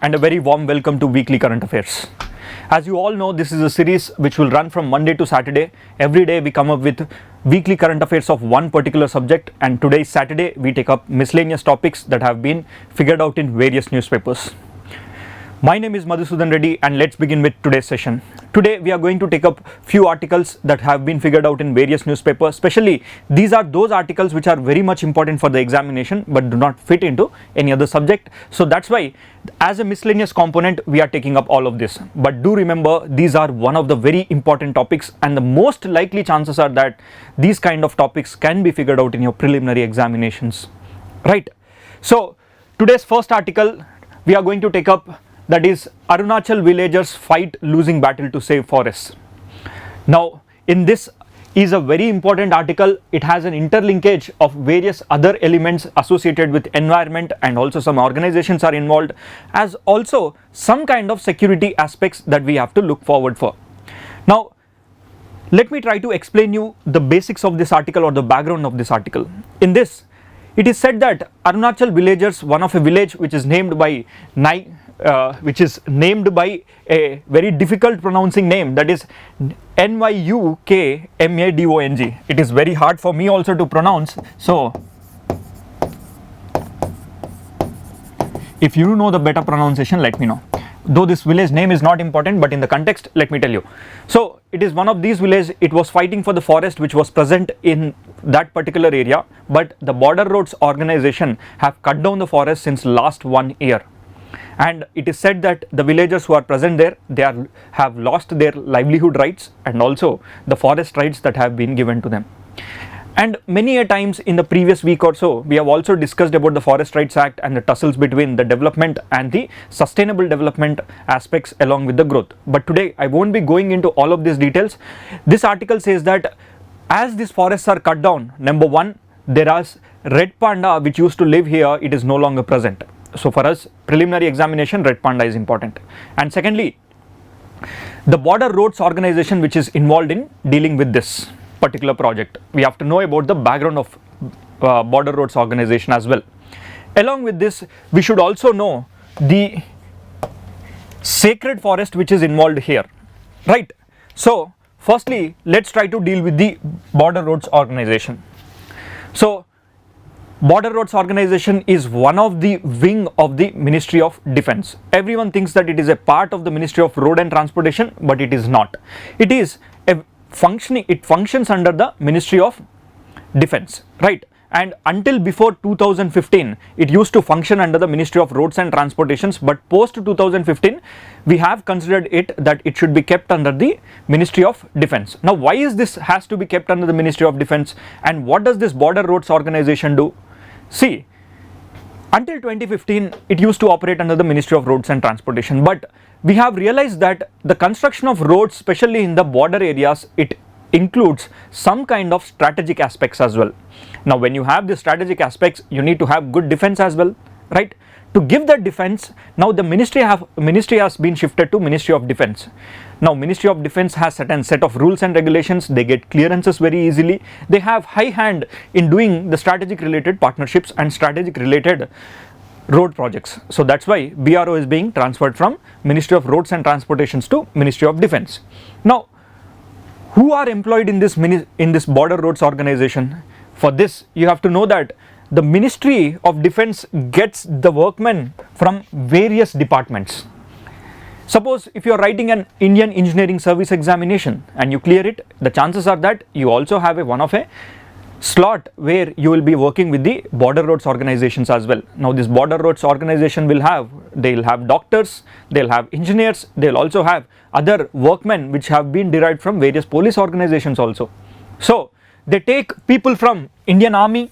and a very warm welcome to Weekly Current Affairs. As you all know, this is a series which will run from Monday to Saturday. Every day we come up with weekly current affairs of one particular subject, and today is Saturday. We take up miscellaneous topics that have been figured out in various newspapers. My name is Madhusudan Reddy, and let's begin with today's session. Today we are going to take up few articles that have been figured out in various newspapers. Especially these are those articles which are very much important for the examination but do not fit into any other subject. So that's why as a miscellaneous component we are taking up all of this. But do remember, these are one of the very important topics, and the most likely chances are that these kind of topics can be figured out in your preliminary examinations. Right. So today's first article we are going to take up, that is Arunachal villagers fight losing battle to save forests. Now in this is a very important article. It has an interlinkage of various other elements associated with environment, and also some organizations are involved, as also some kind of security aspects that we have to look forward for. Now let me try to explain you the basics of this article or the background of this article. In this it is said that Arunachal villagers, one of a village which is named by a very difficult pronouncing name, that is Nyukmadong. It is very hard for me also to pronounce, so if you know the better pronunciation, let me know. Though this village name is not important, but in the context, let me tell you. So it is one of these villages. It was fighting for the forest which was present in that particular area, but the Border Roads organization have cut down the forest since last 1 year. And it is said that the villagers who are present there, have lost their livelihood rights and also the forest rights that have been given to them. And many a times in the previous week or so, we have also discussed about the Forest Rights Act and the tussles between the development and the sustainable development aspects along with the growth. But today I won't be going into all of these details. This article says that as these forests are cut down, number one, there is red panda which used to live here, it is no longer present. So for us, preliminary examination, red panda is important. And secondly, the Border Roads organization which is involved in dealing with this particular project, we have to know about the background of Border Roads organization as well. Along with this, we should also know the sacred forest which is involved here, right? So firstly, let's try to deal with the Border Roads organization. So Border Roads organization is one of the wing of the Ministry of Defence. Everyone thinks that it is a part of the Ministry of Road and Transportation, but it is not. It is a it functions under the Ministry of Defence, right? And until before 2015, it used to function under the Ministry of Roads and Transportations, but post 2015, we have considered it that it should be kept under the Ministry of Defence. Now, why is this has to be kept under the Ministry of Defence, and what does this Border Roads organization do? See, until 2015, it used to operate under the Ministry of Roads and Transportation, but we have realized that the construction of roads, especially in the border areas, it includes some kind of strategic aspects as well. Now, when you have the strategic aspects, you need to have good defense as well, right? To give that defense, now the ministry has been shifted to Ministry of Defence. Now, Ministry of Defence has certain set of rules and regulations. They get clearances very easily. They have high hand in doing the strategic related partnerships and strategic related road projects. So that's why BRO is being transferred from Ministry of Roads and Transportations to Ministry of Defence. Now, who are employed in this Border Roads organization? For this, you have to know that the Ministry of Defence gets the workmen from various departments. Suppose if you are writing an Indian Engineering Service examination and you clear it, the chances are that you also have one of a slot where you will be working with the Border Roads organizations as well. Now this Border Roads organization they'll have doctors, they'll have engineers, they'll also have other workmen which have been derived from various police organizations also. So they take people from Indian Army,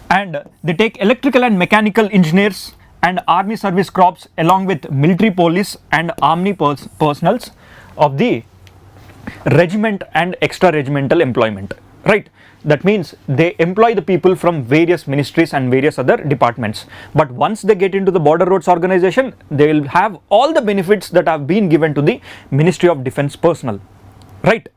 and they take electrical and mechanical engineers and army service corps along with military, police and army personals of the regiment and extra regimental employment, right? That means they employ the people from various ministries and various other departments. But once they get into the Border Roads organization, they will have all the benefits that have been given to the Ministry of Defence personnel, right?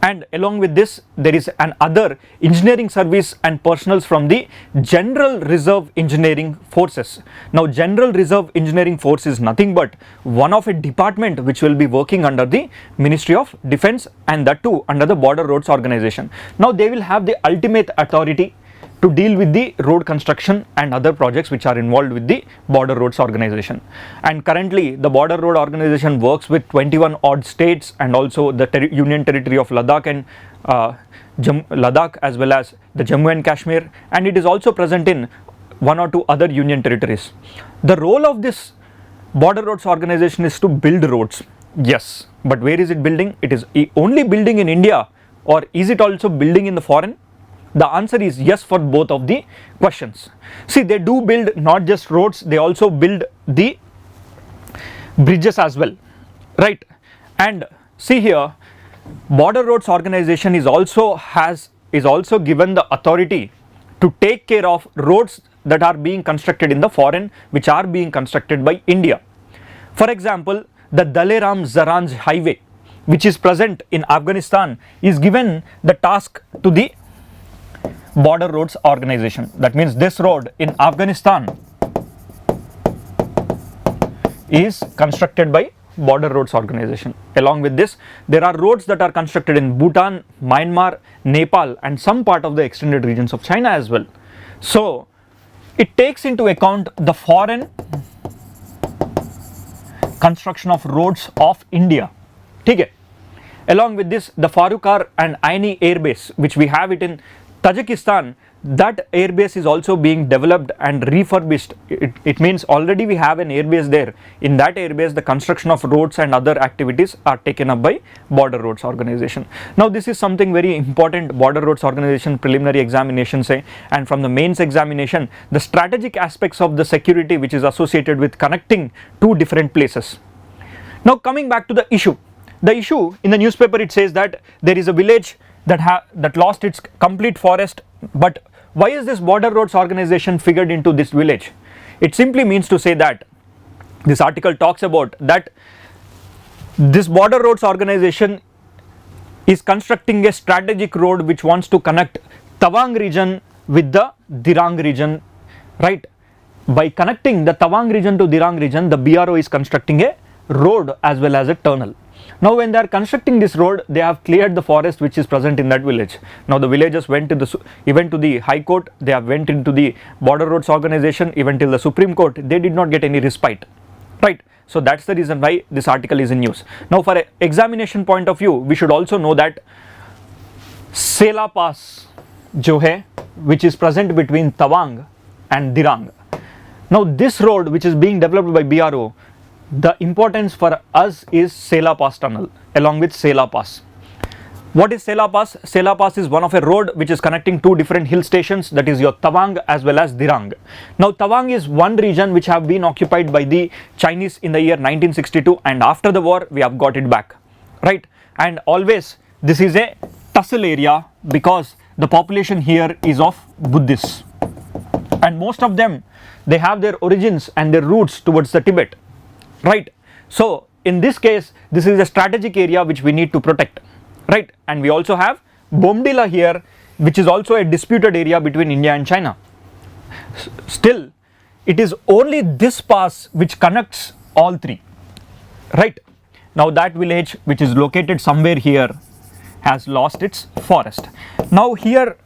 And along with this, there is an other engineering service and personals from the General Reserve Engineering Forces. Now, General Reserve Engineering Force is nothing but one of a department which will be working under the Ministry of Defense, and that too under the Border Roads Organization. Now, they will have the ultimate authority to deal with the road construction and other projects which are involved with the Border Roads Organization. And currently the Border Road Organization works with 21 odd states and also the Union Territory of Ladakh and Ladakh, as well as the Jammu and Kashmir, and it is also present in one or two other Union Territories. The role of this Border Roads Organization is to build roads. Yes, but where is it building? It is only building in India, or is it also building in the foreign? The answer is yes for both of the questions. See, they do build not just roads, they also build the bridges as well, right? And see here, Border Roads Organization is also given the authority to take care of roads that are being constructed in the foreign, which are being constructed by India. For example, the Daleram Zaranj highway, which is present in Afghanistan, is given the task to the Border Roads Organization. That means this road in Afghanistan is constructed by Border Roads Organization. Along with this, there are roads that are constructed in Bhutan, Myanmar, Nepal, and some part of the extended regions of China as well. So it takes into account the foreign construction of roads of India. Okay. Along with this, the Farukar and Aini Air Base, which we have it in Tajikistan, that airbase is also being developed and refurbished. It means already we have an airbase there. In that airbase, the construction of roads and other activities are taken up by Border Roads Organization. Now, this is something very important. Border Roads Organization preliminary examination say, and from the mains examination, the strategic aspects of the security which is associated with connecting two different places. Now, coming back to the issue. The issue in the newspaper, it says that there is a village that lost its complete forest. But why is this Border Roads Organization figured into this village? It simply means to say that this article talks about that this Border Roads Organization is constructing a strategic road which wants to connect Tawang region with the Dirang region, right? By connecting the Tawang region to Dirang region, the BRO is constructing a road as well as a tunnel. Now, when they are constructing this road, they have cleared the forest which is present in that village. Now, the villagers went to the High Court, they have went into the Border Roads Organization, even till the Supreme Court. They did not get any respite, right? So that's the reason why this article is in news. Now, for an examination point of view, we should also know that Sela Pass jo hai, which is present between Tawang and Dirang. Now, this road which is being developed by BRO, the importance for us is Sela Pass tunnel along with Sela Pass. What is Sela Pass? Sela Pass is one of a road which is connecting two different hill stations, that is your Tawang as well as Dirang. Now, Tawang is one region which have been occupied by the Chinese in the year 1962, and after the war we have got it back, right? And always this is a tussle area because the population here is of Buddhists, and most of them, they have their origins and their roots towards the Tibet, right? So in this case, this is a strategic area which we need to protect, right? And we also have Bomdila here, which is also a disputed area between India and China. Still, it is only this pass which connects all three, right? Now, that village which is located somewhere here has lost its forest. Now, here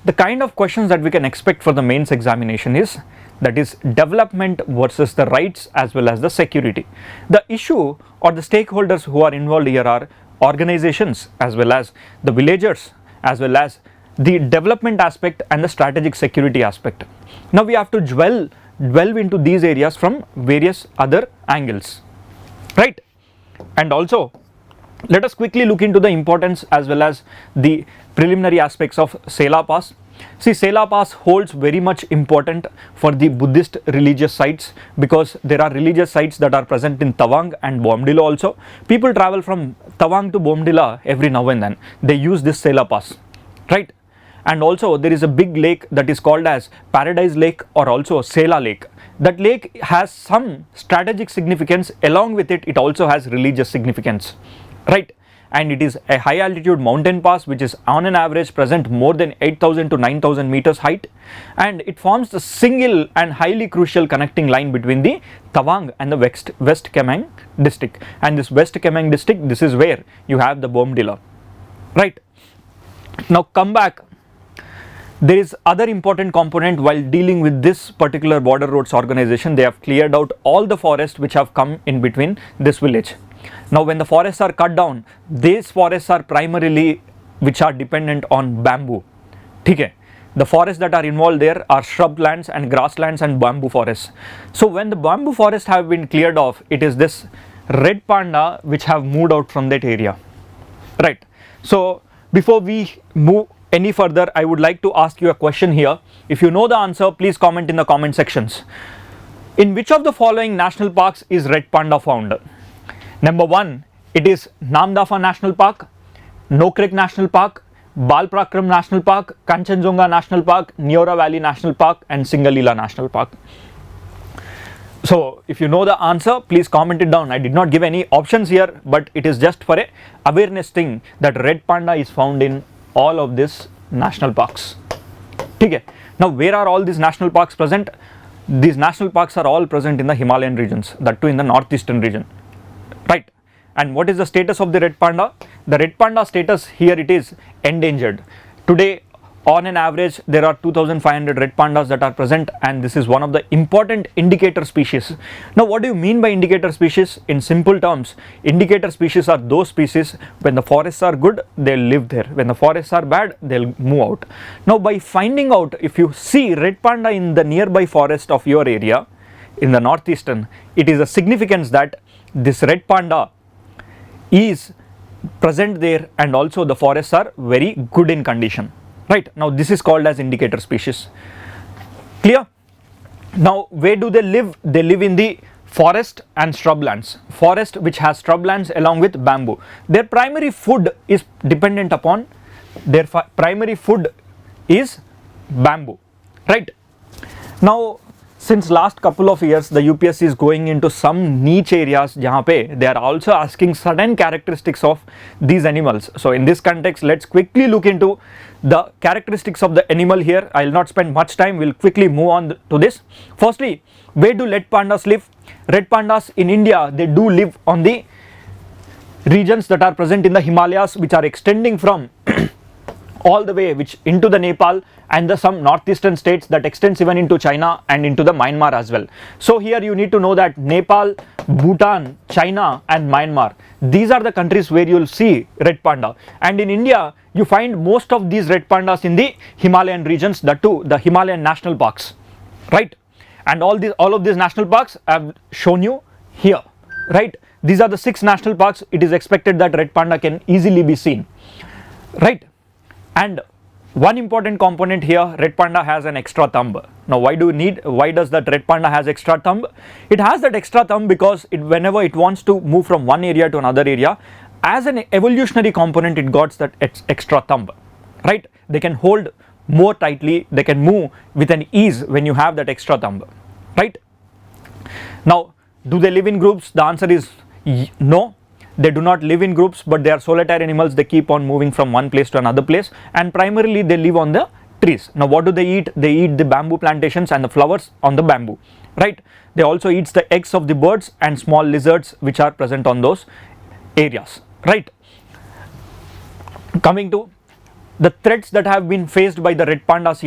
the kind of questions that we can expect for the mains examination is, that is development versus the rights as well as the security. The issue or the stakeholders who are involved here are organizations as well as the villagers as well as the development aspect and the strategic security aspect. Now, we have to delve into these areas from various other angles, right? And also, let us quickly look into the importance as well as the preliminary aspects of Sela Pass. See, Sela Pass holds very much important for the Buddhist religious sites, because there are religious sites that are present in Tawang and Bomdila also. People travel from Tawang to Bomdila every now and then. They use this Sela Pass, right? And also there is a big lake that is called as Paradise Lake or also Sela Lake. That lake has some strategic significance. Along with it, it also has religious significance, right? and it is a high altitude mountain pass which is on an average present more than 8,000 to 9,000 meters height, and it forms the single and highly crucial connecting line between the Tawang and the West Kemang district. And this West Kemang district, this is where you have the Bomdila, right? Now come back. There is other important component while dealing with this particular border roads organization. They have cleared out all the forests which have come in between this village. Now when the forests are cut down, these forests are primarily which are dependent on bamboo. Okay. The forests that are involved there are shrublands and grasslands and bamboo forests. So when the bamboo forests have been cleared off, it is this red panda which have moved out from that area, right? So before we move any further, I would like to ask you a question here. If you know the answer, please comment in the comment sections. In which of the following national parks is red panda found? Number 1, it is Namdapha National Park, Nokrek National Park, Balprakram National Park, Kanchenjunga National Park, Neora Valley National Park, and Singalila National Park. So if you know the answer, please comment it down. I did not give any options here, but it is just for a awareness thing that red panda is found in all of these national parks. Okay. Now where are all these national parks present? These national parks are all present in the Himalayan regions, that too in the northeastern region, right? And what is the status of the red panda? The red panda status here, it is endangered. Today on an average there are 2,500 red pandas that are present, and this is one of the important indicator species. Now what do you mean by indicator species? In simple terms, indicator species are those species when the forests are good, they'll live there. When the forests are bad, they'll move out. Now by finding out if you see red panda in the nearby forest of your area in the northeastern, it is a significance that this red panda is present there, and also the forests are very good in condition. Right, now this is called as indicator species. Clear? Now where do they live? They live in the forest and shrublands. Forest which has shrublands along with bamboo. Their primary food is dependent upon, their primary food is bamboo, right? Now since last couple of years the UPSC is going into some niche areas jahan pe they are also asking certain characteristics of these animals. So in this context, let's quickly look into the characteristics of the animal here. I will not spend much time, we will quickly move on to this. Firstly, where do red pandas live? Red pandas in India, they do live on the regions that are present in the Himalayas, which are extending from all the way which into the Nepal and the some northeastern states that extends even into China and into the Myanmar as well. So here you need to know that Nepal, Bhutan, China and Myanmar, these are the countries where you will see red panda. And in India you find most of these red pandas in the Himalayan regions, that too the Himalayan national parks, right? And all of these national parks I have shown you here, right? These are the 6 national parks. It is expected that red panda can easily be seen, right? And one important component here, red panda has an extra thumb. Now why does that red panda has extra thumb? It has that extra thumb because whenever it wants to move from one area to another area, as an evolutionary component it got that extra thumb, right? They can hold more tightly, they can move with an ease when you have that extra thumb, right? Now do they live in groups? The answer is no. They do not live in groups, but they are solitary animals. They keep on moving from one place to another place, and primarily they live on the trees. Now what do they eat? They eat the bamboo plantations and the flowers on the bamboo, right? They also eat the eggs of the birds and small lizards which are present on those areas, right? Coming to the threats that have been faced by the red pandas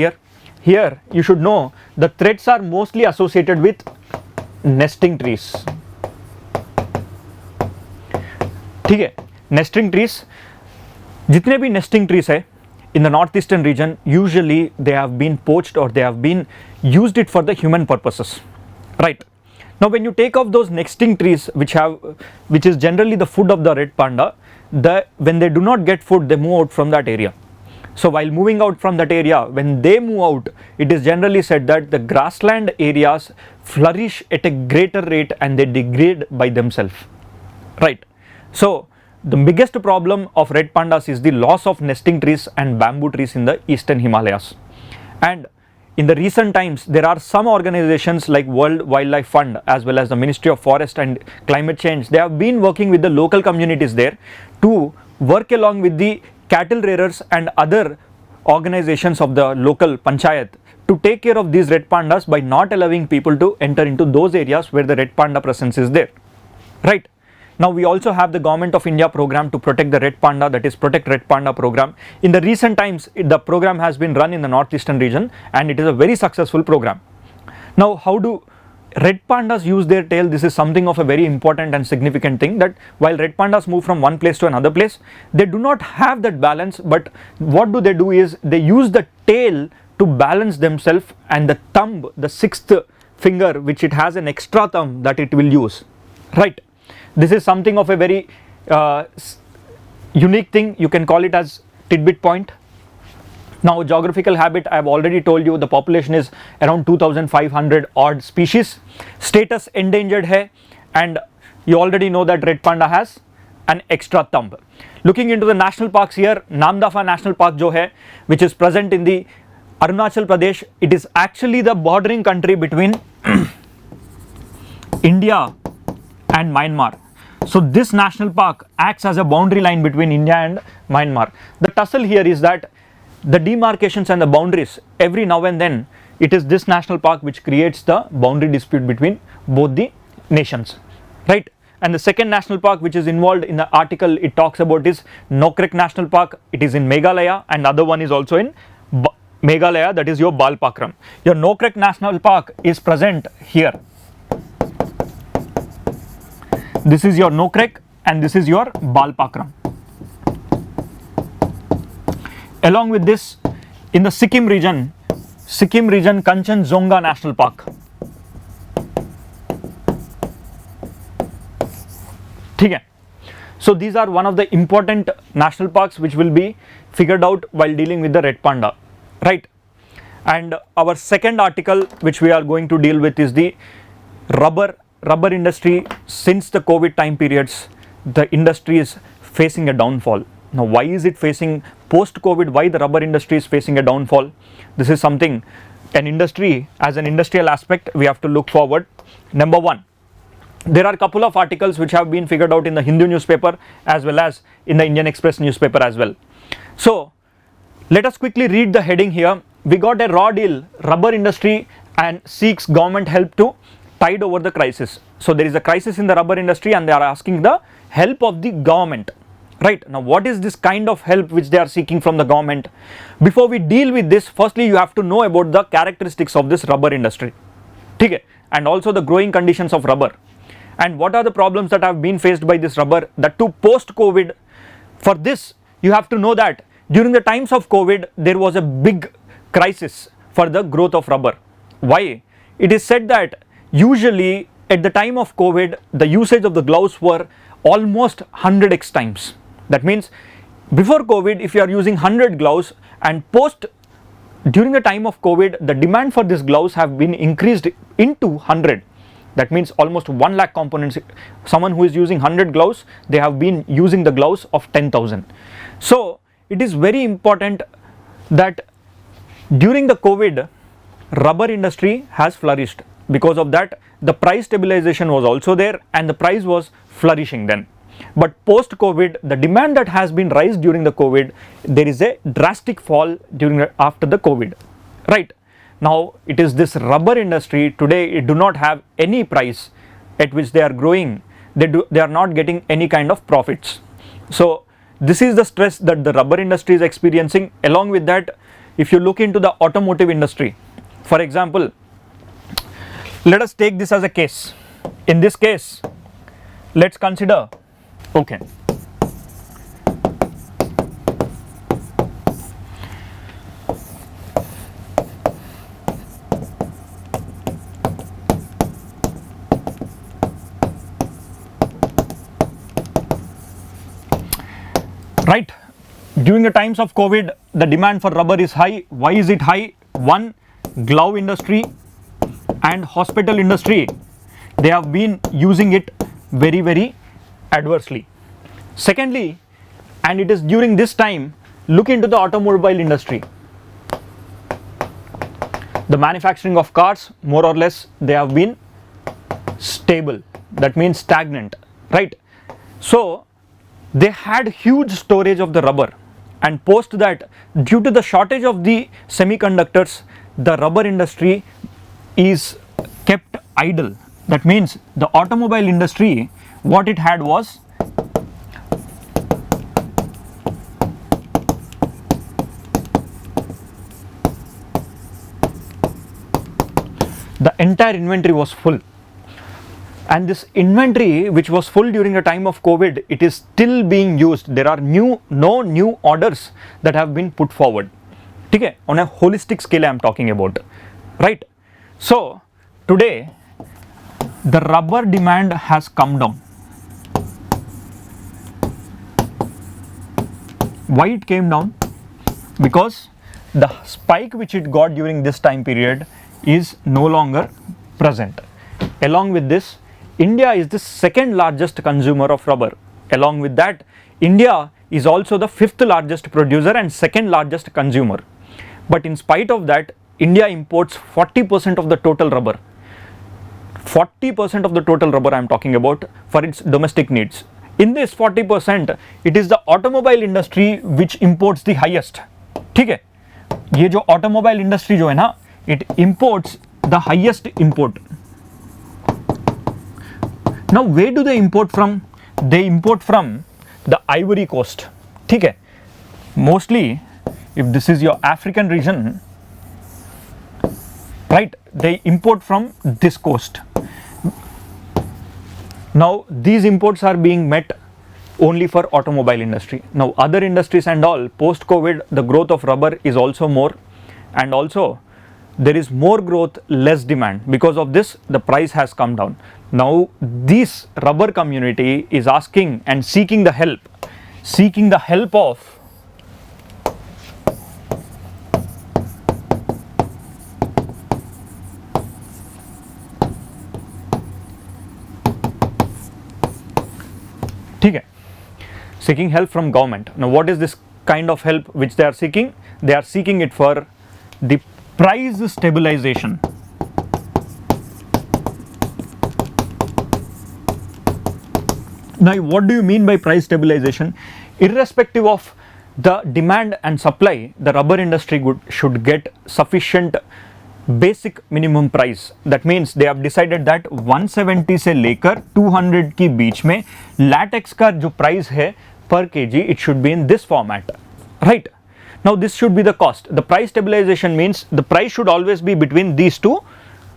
here you should know the threats are mostly associated with nesting trees. ठीक है, nesting trees, जितने भी nesting trees है in the northeastern region, usually they have been poached or they have been used it for the human purposes, right? Now when you take off those nesting trees which is generally the food of the red panda, when they do not get food, they move out from that area. So while moving out from that area, when they move out, it is generally said that the grassland areas flourish at a greater rate and they degrade by themselves, right? So the biggest problem of red pandas is the loss of nesting trees and bamboo trees in the eastern Himalayas. And in the recent times, there are some organizations like World Wildlife Fund as well as the Ministry of Forest and Climate Change. They have been working with the local communities there to work along with the cattle rearers and other organizations of the local panchayat to take care of these red pandas by not allowing people to enter into those areas where the red panda presence is there, right? Now we also have the Government of India program to protect the red panda, that is Protect Red Panda program. In the recent times, the program has been run in the northeastern region and it is a very successful program. Now how do red pandas use their tail? This is something of a very important and significant thing, that while red pandas move from one place to another place, they do not have that balance, but what do they do is they use the tail to balance themselves, and the thumb, the sixth finger, which it has an extra thumb that it will use, right? This is something of a very unique thing. You can call it as tidbit point. Now geographical habit, I have already told you the population is around 2500 odd species. Status endangered hai, and you already know that red panda has an extra thumb. Looking into the national parks here, Namdapha National Park jo hai, which is present in the Arunachal Pradesh, it is actually the bordering country between India and Myanmar. So this national park acts as a boundary line between India and Myanmar. The tussle here is that the demarcations and the boundaries, every now and then, it is this national park which creates the boundary dispute between both the nations, right? And the second national park which is involved in the article it talks about is Nokrek National Park. It is in Meghalaya, and the other one is also in Meghalaya, that is your Balpakram. Your Nokrek National Park is present here. This is your Nokrek and this is your Balpakram. Along with this, in the Sikkim region Kanchenjunga National Park. Okay. So these are one of the important national parks which will be figured out while dealing with the red panda, right? And our second article which we are going to deal with is the rubber industry. Since the COVID time periods, the industry is facing a downfall. Now why is it facing post-COVID, why the rubber industry is facing a downfall? This is something, an industry, as an industrial aspect, we have to look forward. Number one, there are a couple of articles which have been figured out in the Hindu newspaper as well as in the Indian Express newspaper as well. So let us quickly read the heading here. We got a raw deal, rubber industry and seeks government help to tide over the crisis. So there is a crisis in the rubber industry and they are asking the help of the government, right? Now what is this kind of help which they are seeking from the government? Before we deal with this, firstly you have to know about the characteristics of this rubber industry, okay? And also the growing conditions of rubber, and what are the problems that have been faced by this rubber, that too post-COVID. For this you have to know that during the times of COVID there was a big crisis for the growth of rubber. Why? It is said that usually at the time of COVID the usage of the gloves were almost 100x times. That means before COVID if you are using 100 gloves, and during the time of COVID the demand for these gloves have been increased into 100. That means almost 1 lakh components. Someone who is using 100 gloves, they have been using the gloves of 10,000. So it is very important that during the COVID, rubber industry has flourished. Because of that, the price stabilization was also there and the price was flourishing then. But post COVID, the demand that has been raised during the COVID, there is a drastic fall after the COVID, right? Now it is this rubber industry today, it do not have any price at which they are growing. They are not getting any kind of profits. So this is the stress that the rubber industry is experiencing. Along with that, if you look into the automotive industry, for example, let us take this as a case. In this case, let's consider, okay, right? During the times of COVID, the demand for rubber is high. Why is it high? One, glove industry and hospital industry, they have been using it very, very adversely. Secondly, and it is during this time, look into the automobile industry. The manufacturing of cars, more or less, they have been stable. That means stagnant, right? So they had huge storage of the rubber, and post that, due to the shortage of the semiconductors, the rubber industry is kept idle. That means the automobile industry, what it had was the entire inventory was full, and this inventory which was full during the time of COVID, it is still being used. There are no new orders that have been put forward. Okay, on a holistic scale I am talking about, right? So today the rubber demand has come down. Why it came down? Because the spike which it got during this time period is no longer present. Along with this, India is the second largest consumer of rubber. Along with that, India is also the fifth largest producer and second largest consumer. But in spite of that, India imports 40% of the total rubber. 40% of the total rubber I am talking about for its domestic needs. In this 40%, it is the automobile industry which imports the highest. ठीक है, ये जो automobile industry जो है ना, it imports the highest import. Now where do they import from? They import from the Ivory Coast. ठीक है, mostly if this is your African region, right, they import from this coast. Now these imports are being met only for automobile industry. Now other industries and all, post COVID, the growth of rubber is also more, and also there is more growth, less demand. Because of this, the price has come down. Now this rubber community is asking and seeking the help of seeking help from government. Now what is this kind of help which they are seeking? They are seeking it for the price stabilization. Now what do you mean by price stabilization? Irrespective of the demand and supply, the rubber industry should get sufficient basic minimum price. That means they have decided that 170 से लेकर 200 की बीच में latex का जो price है per kg, it should be in this format, right? Now this should be the cost. The price stabilization means the price should always be between these two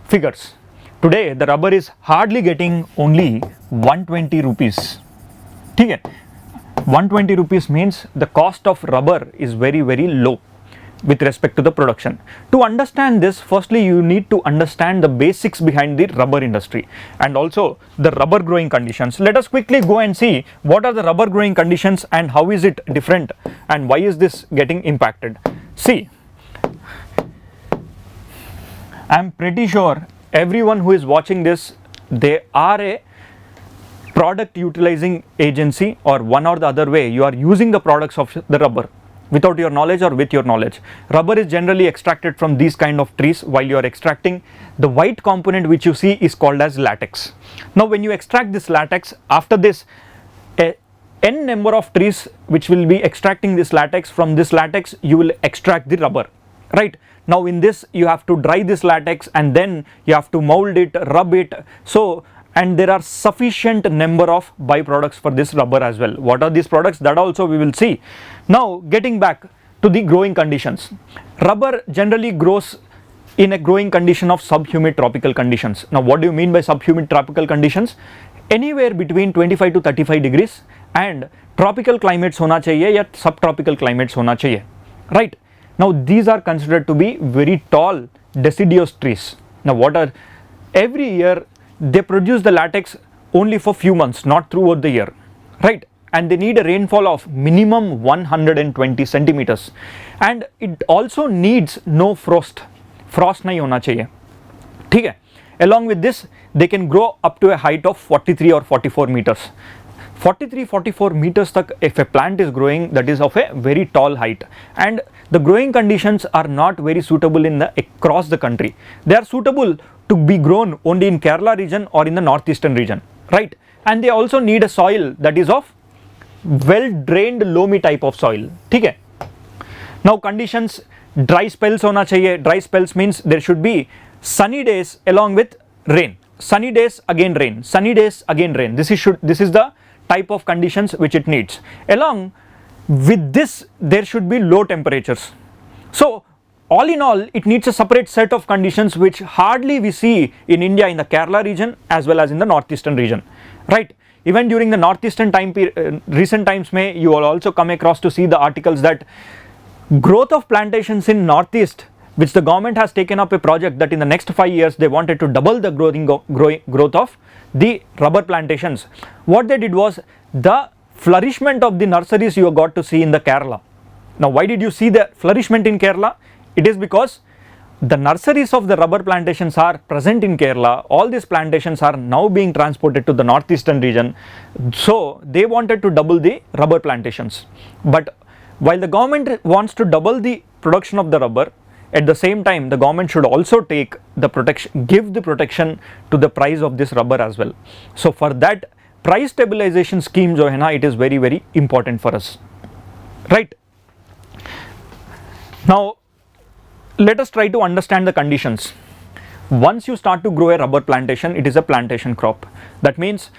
figures. Today the rubber is hardly getting only 120 rupees. ठीक है, 120 rupees means the cost of rubber is very low with respect to the production. To understand this, firstly you need to understand the basics behind the rubber industry and also the rubber growing conditions. Let us quickly go and see what are the rubber growing conditions and how is it different and why is this getting impacted. See, I am pretty sure everyone who is watching this, they are a product utilizing agency, or one or the other way you are using the products of the rubber. Without your knowledge or with your knowledge, rubber is generally extracted from these kind of trees. While you are extracting, the white component which you see is called as latex. Now when you extract this latex, after this n number of trees which will be extracting this latex, from this latex you will extract the rubber, right? Now in this you have to dry this latex and then you have to mold it, rub it, so, and there are sufficient number of byproducts for this rubber as well. What are these products? That also we will see. Now getting back to the growing conditions, rubber generally grows in a growing condition of subhumid tropical conditions. Now what do you mean by subhumid tropical conditions? Anywhere between 25 to 35 degrees and tropical climates होना चाहिए या subtropical climates होना चाहिए, right? Now these are considered to be very tall deciduous trees. Now what are, every year they produce the latex only for few months, not throughout the year, right? And they need a rainfall of minimum 120 centimeters, and it also needs no frost नहीं होना चाहिए, ठीक है? Along with this, they can grow up to a height of 43 or 44 meters. 43-44 meters tak if a plant is growing, that is of a very tall height, and the growing conditions are not very suitable in the across the country. They are suitable to be grown only in Kerala region or in the northeastern region, right? And they also need a soil that is of well drained loamy type of soil. ठीक है. Now conditions, dry spells होना चाहिए. Dry spells means there should be sunny days along with rain. Sunny days again rain. Sunny days again rain. This is the type of conditions which it needs. Along with this, there should be low temperatures. So all in all, it needs a separate set of conditions which hardly we see in India in the Kerala region as well as in the northeastern region, right? Even during the northeastern time period, recent times you will also come across to see the articles that growth of plantations in northeast, which the government has taken up a project that in the next 5 years they wanted to double the growth of the rubber plantations. What they did was the flourishment of the nurseries you got to see in the Kerala. Now why did you see the flourishment in Kerala? It is because the nurseries of the rubber plantations are present in Kerala. All these plantations are now being transported to the northeastern region. So they wanted to double the rubber plantations. But while the government wants to double the production of the rubber, at the same time the government should also take the protection, give the protection to the price of this rubber as well. So for that, price stabilization scheme jo hai na, it is very, very important for us, right? Now let us try to understand the conditions. Once you start to grow a rubber plantation, it is a plantation crop. That means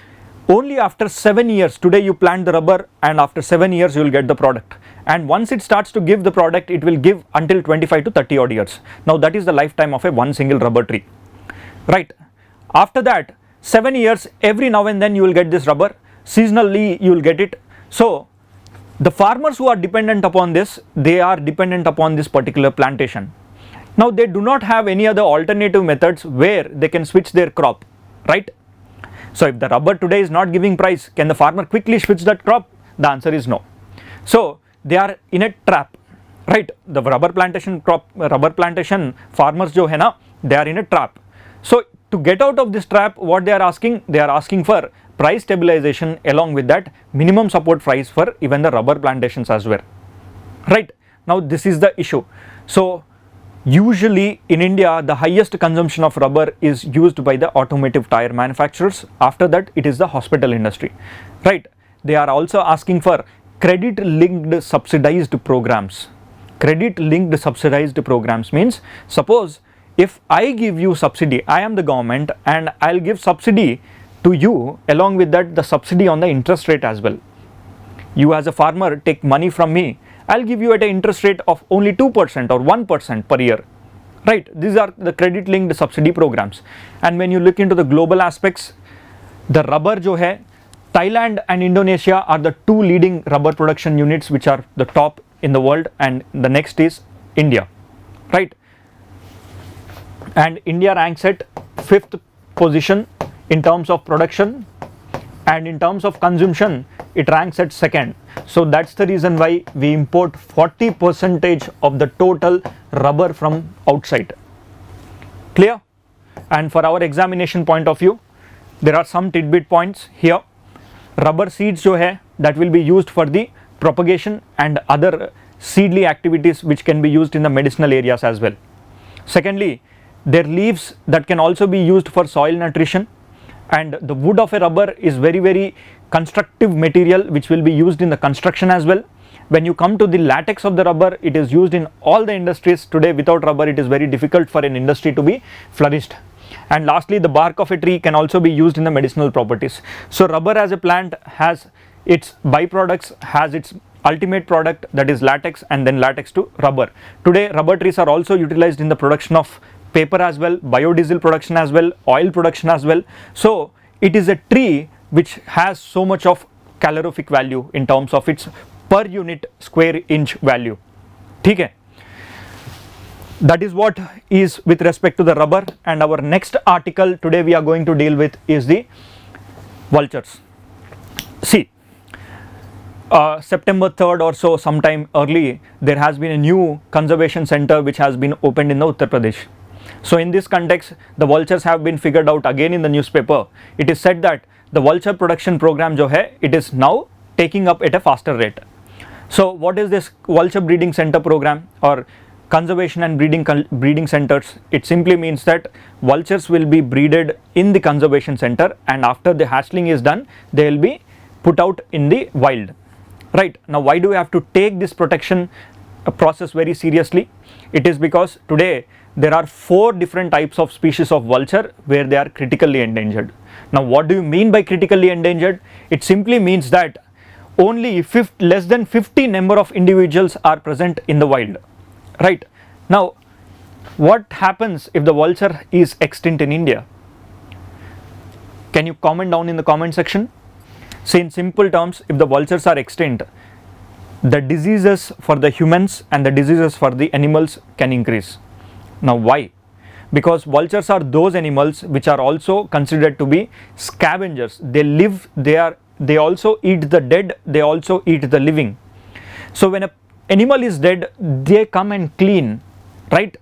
only after 7 years, today you plant the rubber and after 7 years you will get the product. And once it starts to give the product, it will give until 25 to 30 odd years. Now that is the lifetime of one single rubber tree, right? After that, 7 years, every now and then you will get this rubber. Seasonally you will get it. So the farmers who are dependent upon this, they are dependent upon this particular plantation. Now they do not have any other alternative methods where they can switch their crop, right? So if the rubber today is not giving price, can the farmer quickly switch that crop? The answer is no. So they are in a trap, right? The rubber plantation farmers jo hai na, they are in a trap. So to get out of this trap, what they are asking for price stabilization, along with that minimum support price for even the rubber plantations as well, right? Now this is the issue. So usually in India, the highest consumption of rubber is used by the automotive tire manufacturers. After that, it is the hospital industry, right? They are also asking for credit linked subsidized programs. Credit linked subsidized programs means, suppose if I give you subsidy, I am the government and I'll give subsidy to you, along with that the subsidy on the interest rate as well. You as a farmer take money from me, I'll give you at an interest rate of only 2% or 1% per year, right? These are the credit linked subsidy programs. And when you look into the global aspects, the rubber jo hai, Thailand and Indonesia are the two leading rubber production units which are the top in the world, and the next is India, right? And India ranks at 5th position in terms of production, and in terms of consumption it ranks at 2nd. So that's the reason why we import 40% of the total rubber from outside. Clear? And for our examination point of view, there are some tidbit points here. Rubber seeds jo hai, that will be used for the propagation and other seedly activities which can be used in the medicinal areas as well. Secondly, their leaves that can also be used for soil nutrition, and the wood of a rubber is very, very constructive material which will be used in the construction as well. When you come to the latex of the rubber, it is used in all the industries. Today without rubber it is very difficult for an industry to be flourished. And lastly, the bark of a tree can also be used in the medicinal properties. So rubber as a plant has its byproducts, has its ultimate product, that is latex, and then latex to rubber. Today rubber trees are also utilized in the production of paper as well, biodiesel production as well, oil production as well. So it is a tree which has so much of calorific value in terms of its per unit square inch value. ठीक है? That is what is with respect to the rubber. And our next article today we are going to deal with is the vultures. See, September 3rd or so, sometime early, there has been a new conservation center which has been opened in the Uttar Pradesh. So in this context, the vultures have been figured out again in the newspaper. It is said that the vulture production program jo hai, it is now taking up at a faster rate. So what is this vulture breeding center program or conservation and breeding centers? It simply means that vultures will be breeded in the conservation center, and after the hatchling is done, they will be put out in the wild. right? Now why do we have to take this protection process very seriously? It is because today there are 4 different types of species of vulture where they are critically endangered. Now what do you mean by critically endangered? It simply means that only less than 50 number of individuals are present in the wild, right? Now what happens if the vulture is extinct in India? Can you comment down in the comment section? See, in simple terms, if the vultures are extinct, the diseases for the humans and the diseases for the animals can increase. Now why? Because vultures are those animals which are also considered to be scavengers. They also eat the dead, they also eat the living. So when an animal is dead, they come and clean, right?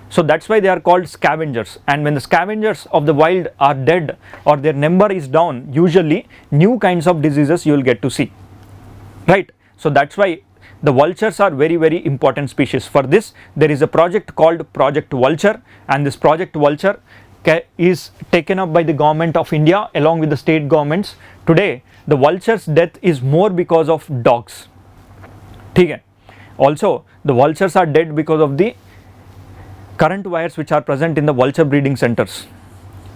So that's why they are called scavengers. And when the scavengers of the wild are dead or their number is down, usually new kinds of diseases you will get to see, right? So that's why the vultures are very, very important species. For this, there is a project called Project Vulture, and this Project Vulture is taken up by the government of India along with the state governments. Today, the vulture's death is more because of dogs. Okay. Also, the vultures are dead because of the current wires which are present in the vulture breeding centers,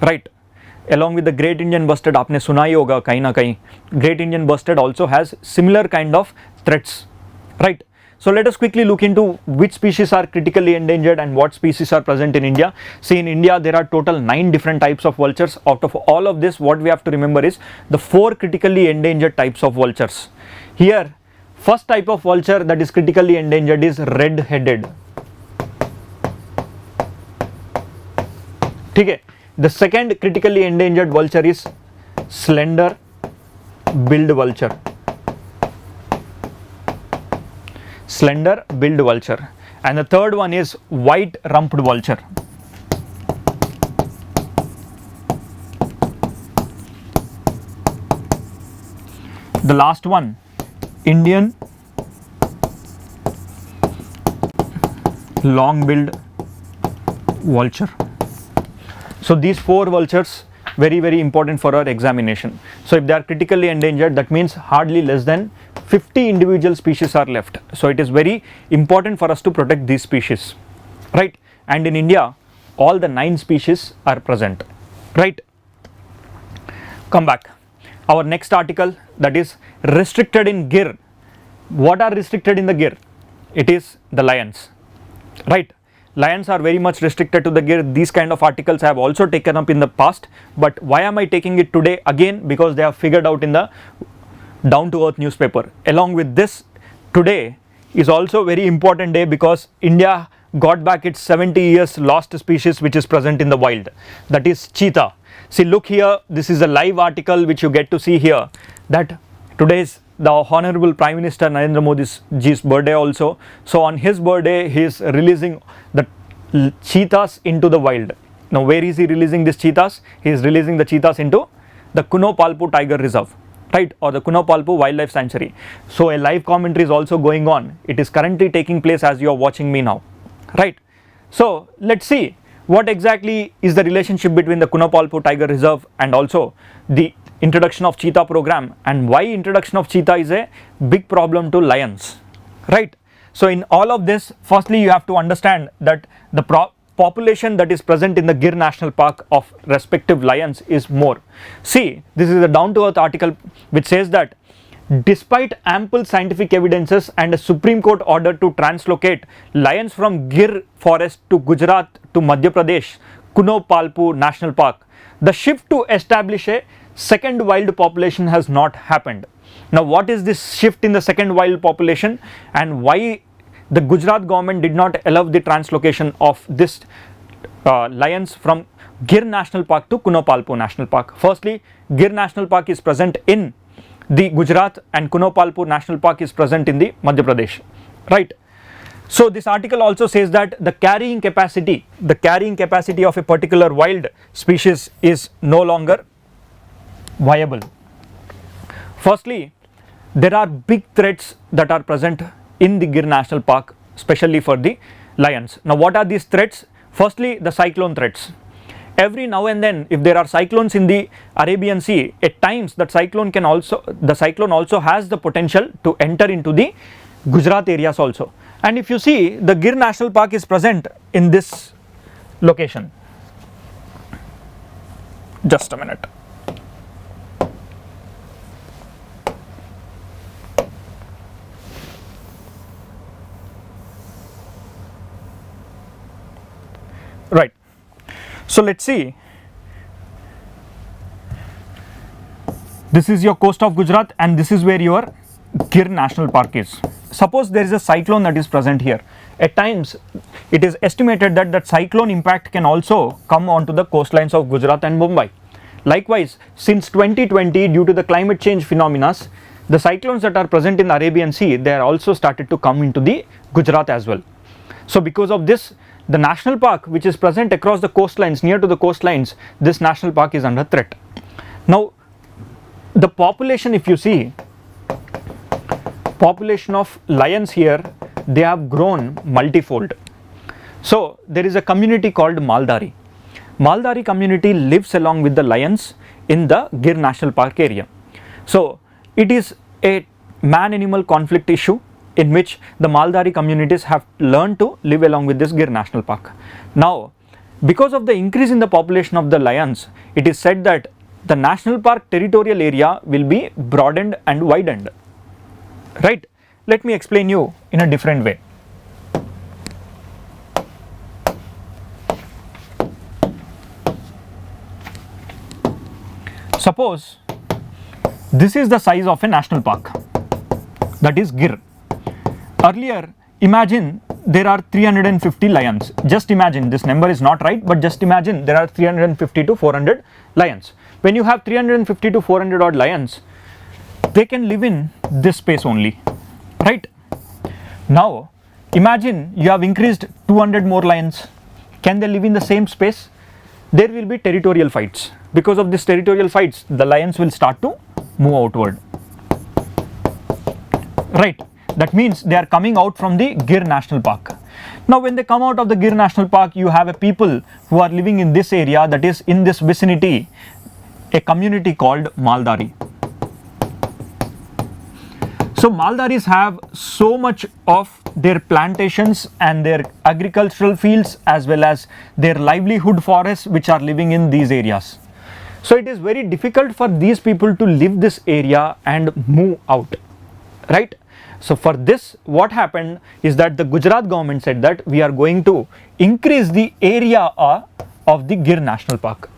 right? Along with the Great Indian Bustard, आपने सुना ही होगा कहीं ना कहीं. Great Indian Bustard also has similar kind of threats, right? So let us quickly look into which species are critically endangered and what species are present in India. See, in India there are total 9 different types of vultures. Out of all of this, what we have to remember is the 4 critically endangered types of vultures. Here, first type of vulture that is critically endangered is red-headed. Okay. The second critically endangered vulture is slender billed vulture. Slender billed vulture. And the third one is white rumped vulture. The last one, Indian long billed vulture. So these 4 vultures very, very important for our examination. So if they are critically endangered, that means hardly less than 50 individual species are left. So it is very important for us to protect these species, right? And in India, all the 9 species are present, right? Come back. Our next article, that is restricted in Gir. What are restricted in the Gir? It is the lions, right? Lions are very much restricted to the Gir. These kind of articles I have also taken up in the past, but why am I taking it today again? Because they are figured out in the Down to Earth newspaper. Along with this, today is also a very important day because India got back its 70 years lost species which is present in the wild. That is cheetah. See, look here, this is a live article which you get to see here, that today is the Honorable Prime Minister Narendra Modi's birthday also. So on his birthday, he is releasing the cheetahs into the wild. Now where is he releasing these cheetahs? He is releasing the cheetahs into the Kunopalpu Tiger Reserve, right, or the Kunopalpu Wildlife Sanctuary. So a live commentary is also going on. It is currently taking place as you are watching me now, right? So let's see what exactly is the relationship between the Kunopalpu Tiger Reserve and also the introduction of cheetah program, and why introduction of cheetah is a big problem to lions, right? So in all of this, firstly you have to understand that the population that is present in the Gir National Park of respective lions is more. See, this is a down to earth article which says that despite ample scientific evidences and a Supreme Court order to translocate lions from Gir forest to Gujarat to Madhya Pradesh, Kunopalpu National Park, the shift to establish a second wild population has not happened. Now what is this shift in the second wild population and why the Gujarat government did not allow the translocation of this lions from Gir National Park to Kunopalpu National Park? Firstly, Gir National Park is present in the Gujarat and Kunopalpu National Park is present in the Madhya Pradesh, right? So this article also says that the carrying capacity of a particular wild species is no longer viable. Firstly, there are big threats that are present in the Gir National Park, especially for the lions. Now what are these threats? Firstly, the cyclone threats. every now and then if there are cyclones in the Arabian Sea, at times the cyclone also has the potential to enter into the Gujarat areas also. And if you see, the Gir National Park is present in this location. Just a minute. Right. So let's see. This is your coast of Gujarat and this is where your Gir National Park is. Suppose there is a cyclone that is present here. At times it is estimated that that cyclone impact can also come onto the coastlines of Gujarat and Mumbai. Likewise, since 2020, due to the climate change phenomena, the cyclones that are present in the Arabian Sea, they are also started to come into the Gujarat as well. So because of this, the national park which is present across the coastlines, near to the coastlines, this national park is under threat. Now the population, if you see, population of lions here, they have grown multifold. So there is a community called Maldari. Maldari community lives along with the lions in the Gir National Park area. So it is a man-animal conflict issue in which the Maldari communities have learned to live along with this Gir National Park. Now, because of the increase in the population of the lions, it is said that the national park territorial area will be broadened and widened. Right? Let me explain you in a different way. Suppose this is the size of a national park, that is Gir. Earlier, imagine there are 350 lions. Just imagine, this number is not right, but just imagine there are 350 to 400 lions. When you have 350 to 400 odd lions, they can live in this space only, right? Now, imagine you have increased 200 more lions. Can they live in the same space? There will be territorial fights. Because of this territorial fights, the lions will start to move outward, right? That means they are coming out from the Gir National Park. Now when they come out of the Gir National Park, you have a people who are living in this area, that is in this vicinity, a community called Maldari. So Maldaris have so much of their plantations and their agricultural fields as well as their livelihood forests which are living in these areas. So it is very difficult for these people to leave this area and move out, right? So for this, what happened is that the Gujarat government said that we are going to increase the area of the Gir National Park.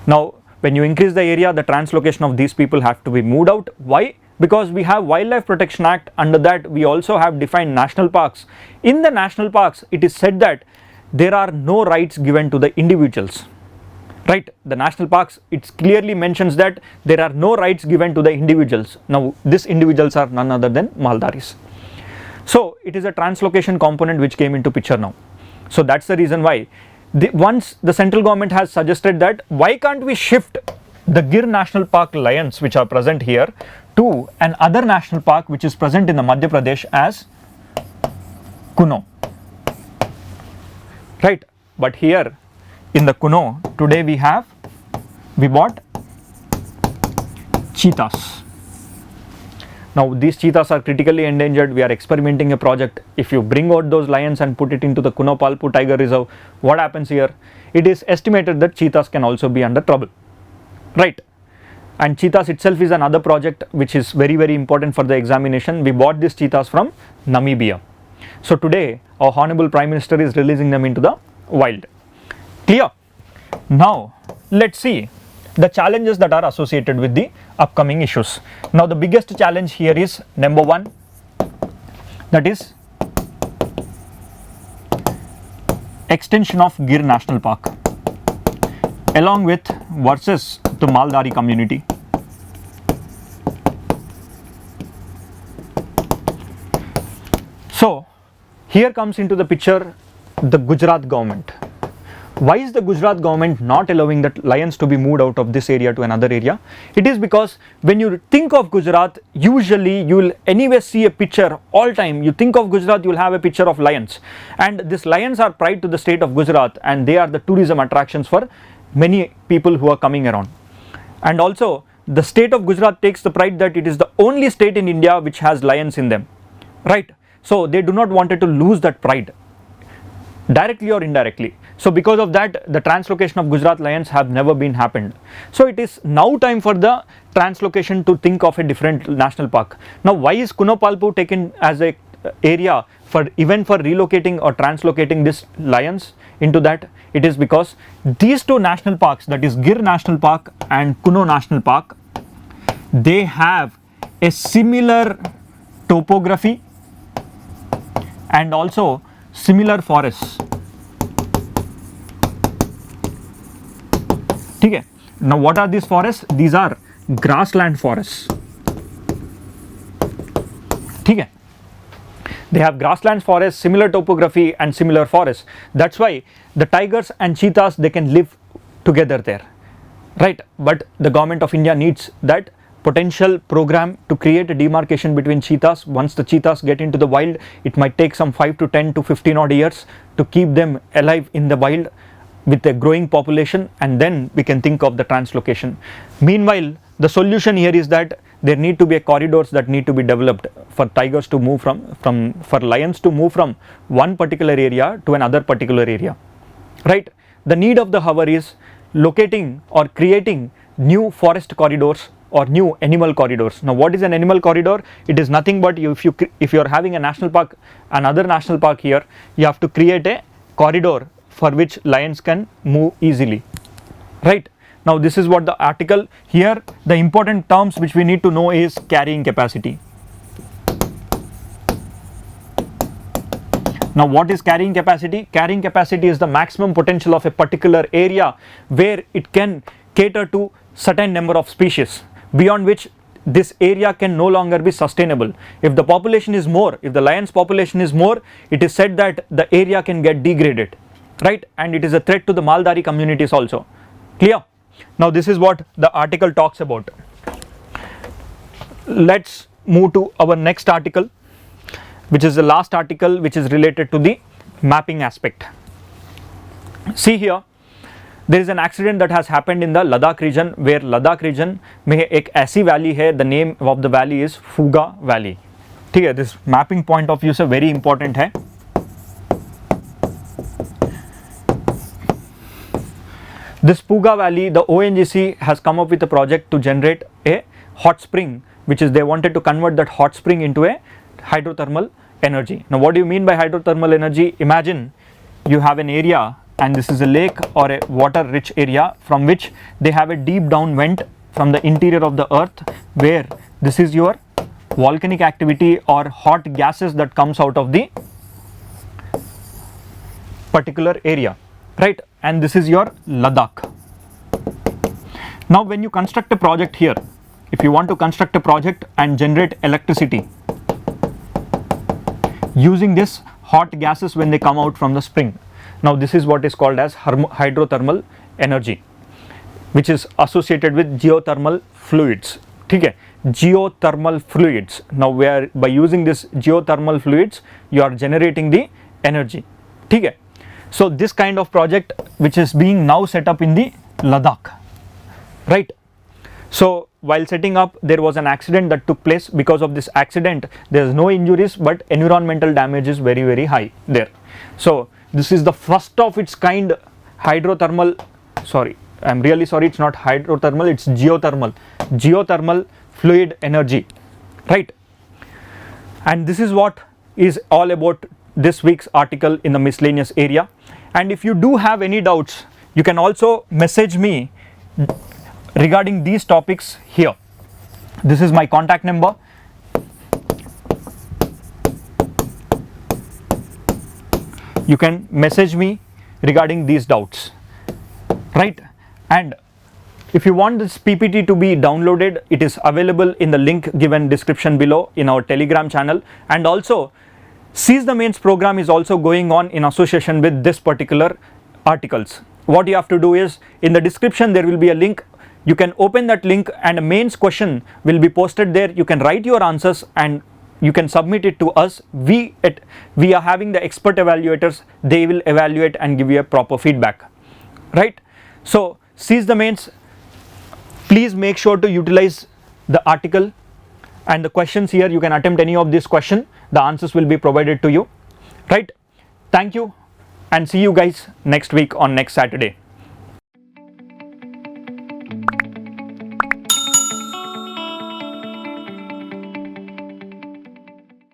Now when you increase the area, the translocation of these people have to be moved out. Why? Because we have Wildlife Protection Act. Under that we also have defined national parks. In the national parks, it is said that there are no rights given to the individuals, right? The national parks, it clearly mentions that there are no rights given to the individuals. Now these individuals are none other than Maldaris. So it is a translocation component which came into picture now. So that's the reason why once the central government has suggested that why can't we shift the Gir National Park lions which are present here to an other national park which is present in the Madhya Pradesh as Kuno, right? But here in the Kuno, today we bought cheetahs. Now these cheetahs are critically endangered. We are experimenting a project. If you bring out those lions and put it into the Kuno Palpu Tiger Reserve, what happens here? It is estimated that cheetahs can also be under trouble, right? And cheetahs itself is another project which is very, very important for the examination. We bought these cheetahs from Namibia. So today our Honorable Prime Minister is releasing them into the wild. Clear? Now let's see the challenges that are associated with the upcoming issues. Now the biggest challenge here is number one, that is extension of Gir National Park along with versus the Maldari community. So here comes into the picture the Gujarat government. Why is the Gujarat government not allowing the lions to be moved out of this area to another area? It is because when you think of Gujarat, usually you will anyway see a picture all time. You think of Gujarat, you will have a picture of lions, and these lions are pride to the state of Gujarat and they are the tourism attractions for many people who are coming around. And also the state of Gujarat takes the pride that it is the only state in India which has lions in them, right? So they do not wanted to lose that pride, directly or indirectly. So because of that, the translocation of Gujarat lions have never been happened. So it is now time for the translocation to think of a different national park. Now why is Kunopalpu taken as a area for even for relocating or translocating these lions into that? It is because these two national parks, that is Gir National Park and Kuno National Park, they have a similar topography and also similar forests. Okay. Now what are these forests? These are grassland forests. Okay. They have grassland forests, similar topography and similar forests. That's why the tigers and cheetahs, they can live together there, right? But the government of India needs that potential program to create a demarcation between cheetahs. Once the cheetahs get into the wild, it might take some 5 to 10 to 15 odd years to keep them alive in the wild with a growing population, and then we can think of the translocation. Meanwhile, the solution here is that there need to be corridors that need to be developed for tigers to move for lions to move from one particular area to another particular area, right? The need of the hour is locating or creating new forest corridors or new animal corridors. Now what is an animal corridor? It is nothing but if you are having a national park, another national park here, you have to create a corridor for which lions can move easily, right? Now this is what the article here, the important terms which we need to know is carrying capacity. Now what is carrying capacity? Carrying capacity is the maximum potential of a particular area where it can cater to certain number of species, beyond which this area can no longer be sustainable. If the population is more, if the lions population is more, it is said that the area can get degraded, right? And it is a threat to the Maldari communities also. Clear? Now this is what the article talks about. Let's move to our next article, which is the last article, which is related to the mapping aspect. See here, there is an accident that has happened in the Ladakh region, where Ladakh region में एक ऐसी valley है, the name of the valley is Fuga Valley. ठीक है, this mapping point of view से very important है. This Fuga Valley, the ONGC has come up with a project to generate a hot spring, which is they wanted to convert that hot spring into a hydrothermal energy. Now what do you mean by hydrothermal energy? Imagine you have an area and this is a lake or a water rich area from which they have a deep down vent from the interior of the earth, where this is your volcanic activity or hot gases that comes out of the particular area, right? And this is your Ladakh. Now when you construct a project here, if you want to construct a project and generate electricity using this hot gases when they come out from the spring, now this is what is called as hydrothermal energy, which is associated with geothermal fluids. Okay, geothermal fluids. Now by using this geothermal fluids, you are generating the energy. Okay. So this kind of project which is being now set up in the Ladakh, right? So while setting up, there was an accident that took place. Because of this accident, there is no injuries, but environmental damage is very, very high there. So this is the first of its kind hydrothermal, sorry, I'm really sorry, it's not hydrothermal, it's geothermal fluid energy, right? And this is what is all about this week's article in the miscellaneous area. And if you do have any doubts, you can also message me regarding these topics here. This is my contact number. You can message me regarding these doubts, right? And if you want this PPT to be downloaded, it is available in the link given description below in our Telegram channel. And also Seize the Mains program is also going on in association with this particular articles. What you have to do is, in the description there will be a link. You can open that link and a mains question will be posted there. You can write your answers and you can submit it to us. We are having the expert evaluators. They will evaluate and give you a proper feedback, right? So seize the mains. Please make sure to utilize the article and the questions here. You can attempt any of this question. The answers will be provided to you, right? Thank you and see you guys next week on next Saturday.